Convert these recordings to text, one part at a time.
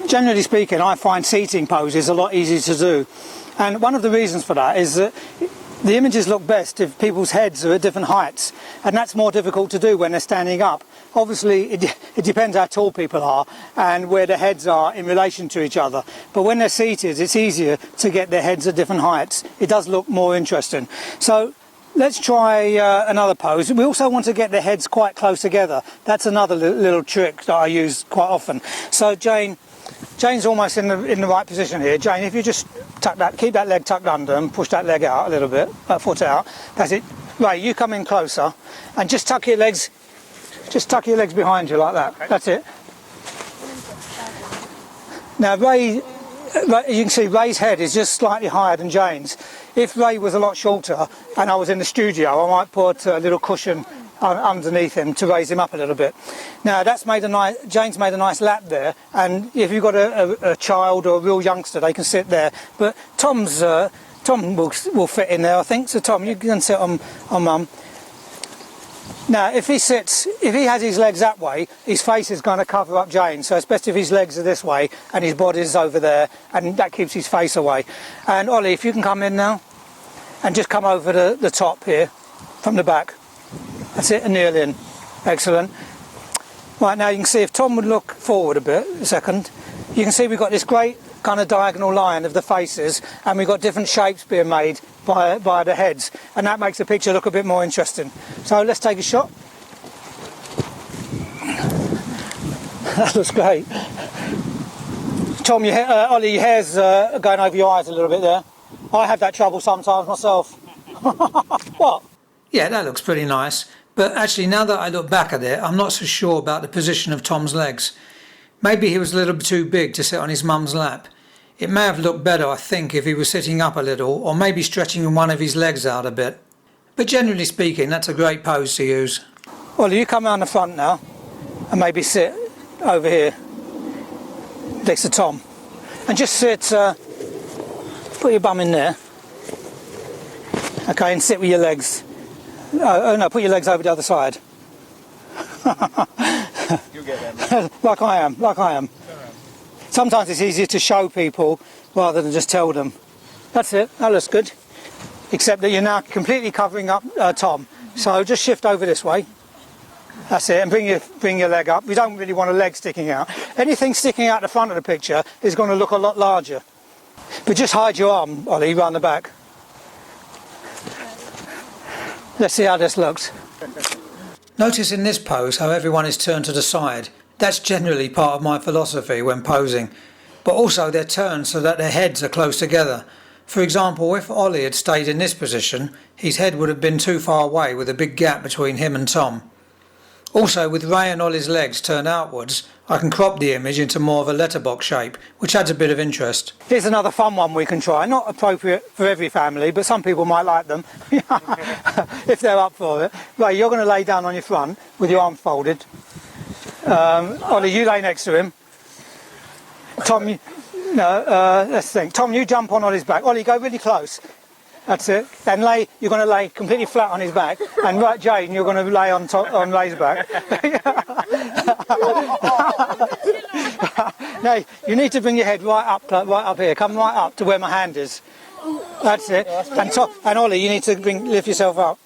Generally speaking, I find seating poses a lot easier to do. And one of the reasons for that is that the images look best if people's heads are at different heights, and that's more difficult to do when they're standing up. Obviously, it depends how tall people are and where their heads are in relation to each other. But when they're seated, it's easier to get their heads at different heights. It does look more interesting. So let's try another pose. We also want to get their heads quite close together. That's another little trick that I use quite often. So Jane's almost in the right position here. Jane, if you just keep that leg tucked under and push that leg out a little bit, that foot out. That's it. Ray, you come in closer and just tuck your legs behind you like that. Okay. That's it. Now Ray, you can see Ray's head is just slightly higher than Jane's. If Ray was a lot shorter and I was in the studio, I might put a little cushion underneath him to raise him up a little bit. Now Jane's made a nice lap there, and if you've got a child or a real youngster, they can sit there. But Tom will fit in there, I think. So Tom, you can sit on Mum. Now if he has his legs that way, his face is going to cover up Jane, so it's best if his legs are this way and his body's over there, and that keeps his face away. And Ollie, if you can come in now and just come over the top here from the back. That's it, and kneel in. Excellent. Right, now you can see if Tom would look forward a second, you can see we've got this great kind of diagonal line of the faces, and we've got different shapes being made by the heads, and that makes the picture look a bit more interesting. So let's take a shot. That looks great. Tom, Ollie, your hair's going over your eyes a little bit there. I have that trouble sometimes myself. What? Yeah, that looks pretty nice. But actually, now that I look back at it, I'm not so sure about the position of Tom's legs. Maybe he was a little bit too big to sit on his mum's lap. It may have looked better, I think, if he was sitting up a little, or maybe stretching one of his legs out a bit. But generally speaking, that's a great pose to use. Well, you come around the front now, and maybe sit over here, next to Tom. And just sit, put your bum in there. Okay, and sit with your legs. Oh no, put your legs over the other side. You'll get that. Like I am. Sometimes it's easier to show people rather than just tell them. That's it, that looks good. Except that you're now completely covering up Tom. So just shift over this way. That's it, and bring your leg up. We don't really want a leg sticking out. Anything sticking out the front of the picture is going to look a lot larger. But just hide your arm, Ollie, round the back. Let's see how this looks. Notice in this pose how everyone is turned to the side. That's generally part of my philosophy when posing. But also they're turned so that their heads are close together. For example, if Ollie had stayed in this position, his head would have been too far away with a big gap between him and Tom. Also, with Ray and Ollie's legs turned outwards, I can crop the image into more of a letterbox shape, which adds a bit of interest. Here's another fun one we can try. Not appropriate for every family, but some people might like them, if they're up for it. Ray, you're going to lay down on your front with your arms folded. Ollie, you lay next to him. Tom, let's think. Tom, you jump on Ollie's back. Ollie, go really close. That's it. Then you're going to lay completely flat on his back, and Jane, you're going to lay on Ray's back. No, you need to bring your head right up here. Come right up to where my hand is. That's it. And Ollie, you need to lift yourself up.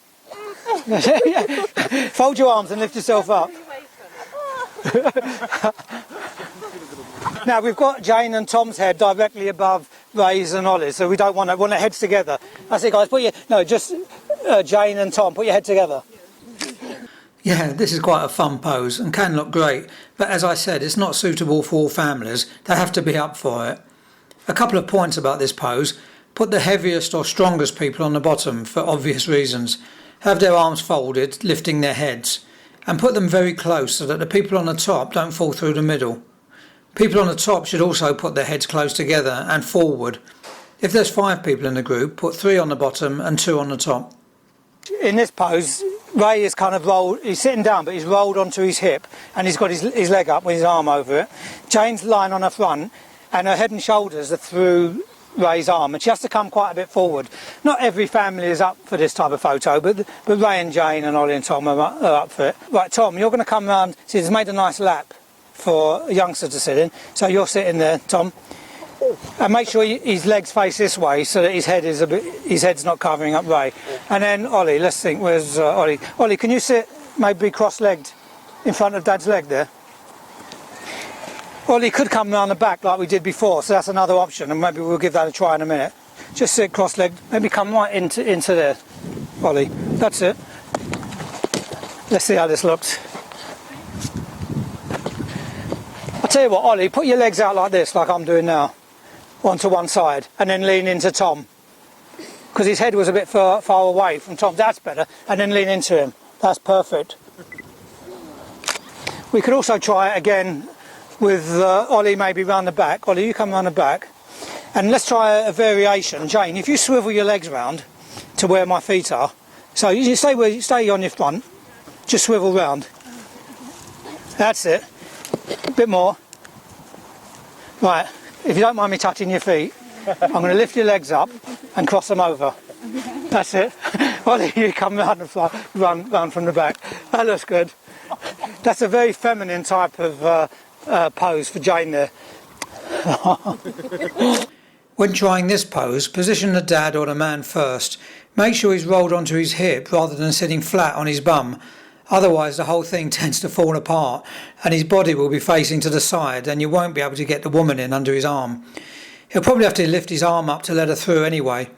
Fold your arms and lift yourself up. Now we've got Jane and Tom's head directly above Ray's and Ollie's, so we don't want their heads together. That's it, guys. Jane and Tom, put your head together. Yeah, this is quite a fun pose and can look great, but as I said, it's not suitable for all families. They have to be up for it. A couple of points about this pose. Put the heaviest or strongest people on the bottom for obvious reasons. Have their arms folded, lifting their heads, and put them very close so that the people on the top don't fall through the middle. People on the top should also put their heads close together and forward. If there's 5 people in the group, put 3 on the bottom and 2 on the top. In this pose, Ray is kind of rolled, he's sitting down, but he's rolled onto his hip, and he's got his leg up with his arm over it. Jane's lying on her front, and her head and shoulders are through Ray's arm, and she has to come quite a bit forward. Not every family is up for this type of photo, but Ray and Jane and Ollie and Tom are up for it. Right, Tom, you're going to come round. See, he's made a nice lap for a youngster to sit in. So you're sitting there, Tom, and make sure his legs face this way so that his head's not covering up Ray. And then Ollie, let's think, where's Ollie? Ollie, can you sit maybe cross-legged in front of Dad's leg there? Ollie could come around the back like we did before, so that's another option, and maybe we'll give that a try in a minute. Just sit cross-legged, maybe come right into there, Ollie. That's it. Let's see how this looks. I'll tell you what, Ollie, put your legs out like this, like I'm doing now, onto one side, and then lean into Tom. Because his head was a bit far away from Tom. That's better. And then lean into him. That's perfect. We could also try it again with Ollie maybe round the back. Ollie, you come round the back. And let's try a variation. Jane, if you swivel your legs round to where my feet are, so you stay on your front, just swivel round. That's it. A bit more. Right, if you don't mind me touching your feet, I'm going to lift your legs up and cross them over. That's it. Ollie, you come round the front, run from the back. That looks good. That's a very feminine type of pose for Jane there. When trying this pose, position the dad or the man first. Make sure he's rolled onto his hip rather than sitting flat on his bum. Otherwise the whole thing tends to fall apart and his body will be facing to the side and you won't be able to get the woman in under his arm. He'll probably have to lift his arm up to let her through anyway.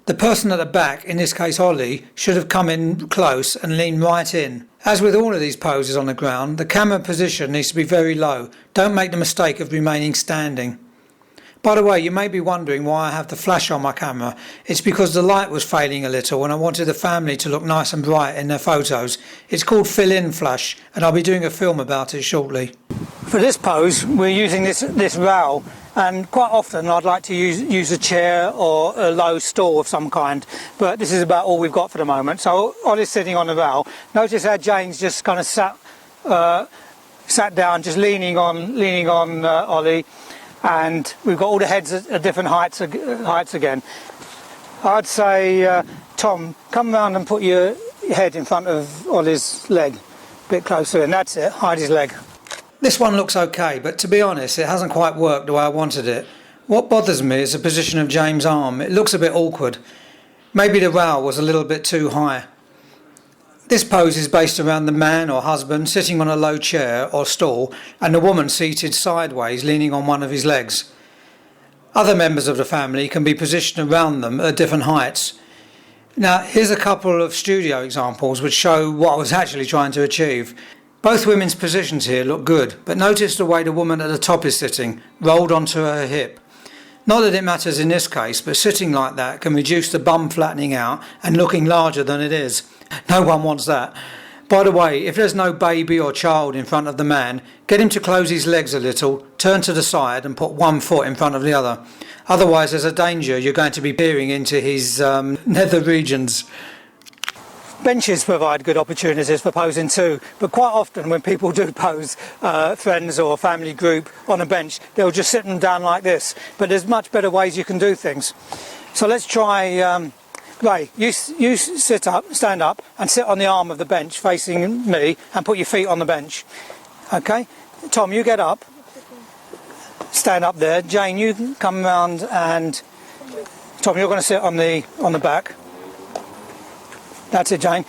The person at the back, in this case Ollie, should have come in close and leaned right in. As with all of these poses on the ground, the camera position needs to be very low. Don't make the mistake of remaining standing. By the way, you may be wondering why I have the flash on my camera. It's because the light was failing a little and I wanted the family to look nice and bright in their photos. It's called fill-in flash and I'll be doing a film about it shortly. For this pose, we're using this rail, and quite often I'd like to use a chair or a low stool of some kind, but this is about all we've got for the moment. So Ollie's sitting on the rail. Notice how Jane's just kind of sat down, just leaning on Ollie. And we've got all the heads at different heights again. I'd say, Tom, come round and put your head in front of Ollie's leg, a bit closer, and that's it, hide his leg. This one looks okay, but to be honest, it hasn't quite worked the way I wanted it. What bothers me is the position of James' arm. It looks a bit awkward. Maybe the rail was a little bit too high. This pose is based around the man or husband sitting on a low chair or stool and the woman seated sideways leaning on one of his legs. Other members of the family can be positioned around them at different heights. Now here's a couple of studio examples which show what I was actually trying to achieve. Both women's positions here look good, but notice the way the woman at the top is sitting, rolled onto her hip. Not that it matters in this case, but sitting like that can reduce the bum flattening out and looking larger than it is. No one wants that. By the way, if there's no baby or child in front of the man, get him to close his legs a little, turn to the side and put one foot in front of the other. Otherwise there's a danger you're going to be peering into his nether regions. Benches provide good opportunities for posing too, but quite often when people do pose, friends or family group on a bench, they'll just sit them down like this. But there's much better ways you can do things. So let's try, Ray, you stand up and sit on the arm of the bench facing me and put your feet on the bench. Okay? Tom, you get up, stand up there. Jane, you come round and, Tom, you're going to sit on the back. That's it, Jane.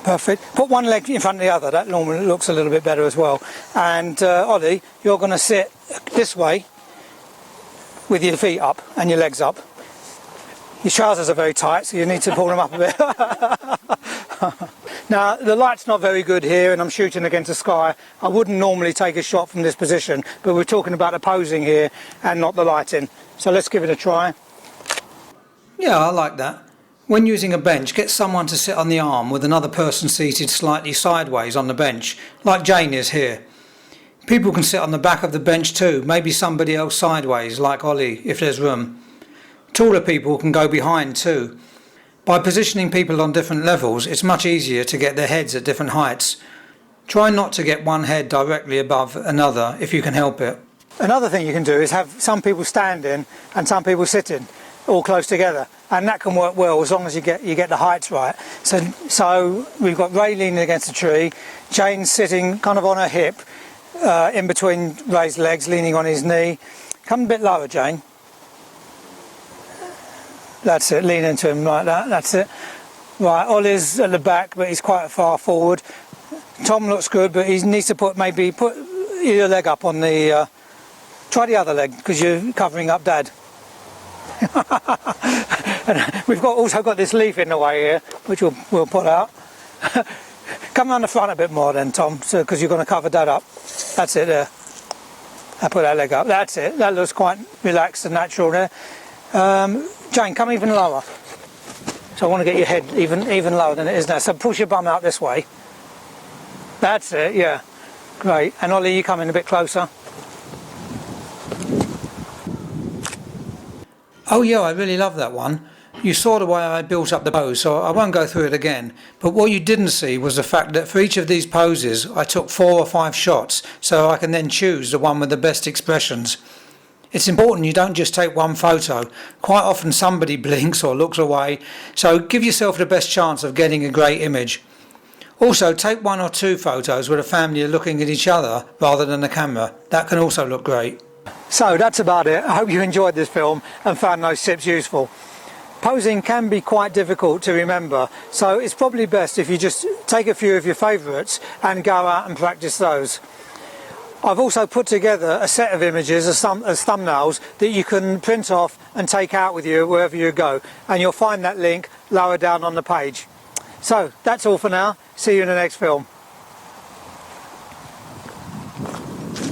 Perfect. Put one leg in front of the other. That normally looks a little bit better as well. And Ollie, you're going to sit this way with your feet up and your legs up. Your trousers are very tight, so you need to pull them up a bit. Now, the light's not very good here, and I'm shooting against the sky. I wouldn't normally take a shot from this position, but we're talking about the posing here and not the lighting. So let's give it a try. Yeah, I like that. When using a bench, get someone to sit on the arm with another person seated slightly sideways on the bench, like Jane is here. People can sit on the back of the bench too, maybe somebody else sideways, like Ollie, if there's room. Taller people can go behind too. By positioning people on different levels, it's much easier to get their heads at different heights. Try not to get one head directly above another if you can help it. Another thing you can do is have some people standing and some people sitting, all close together, and that can work well as long as you get the heights right. So we've got Ray leaning against a tree, Jane sitting kind of on her hip, in between Ray's legs, leaning on his knee. Come a bit lower, Jane. That's it, lean into him like that, that's it. Right, Ollie's at the back, but he's quite far forward. Tom looks good, but he needs to put your leg up on the... try the other leg, because you're covering up Dad. And we've also got this leaf in the way here, which we'll put out. Come around the front a bit more then, Tom, because you're going to cover Dad up. That's it there. I put that leg up. That's it. That looks quite relaxed and natural there. Jane, come even lower. So I want to get your head even lower than it is now. So push your bum out this way. That's it, yeah. Great. And Ollie, you come in a bit closer. Oh yeah, I really love that one. You saw the way I built up the pose, so I won't go through it again. But what you didn't see was the fact that for each of these poses, I took 4 or 5 shots, so I can then choose the one with the best expressions. It's important you don't just take one photo. Quite often somebody blinks or looks away, so give yourself the best chance of getting a great image. Also, take 1 or 2 photos where the family are looking at each other rather than the camera. That can also look great. So that's about it. I hope you enjoyed this film and found those tips useful. Posing can be quite difficult to remember, so it's probably best if you just take a few of your favourites and go out and practice those. I've also put together a set of images as thumbnails that you can print off and take out with you wherever you go, and you'll find that link lower down on the page. So that's all for now. See you in the next film.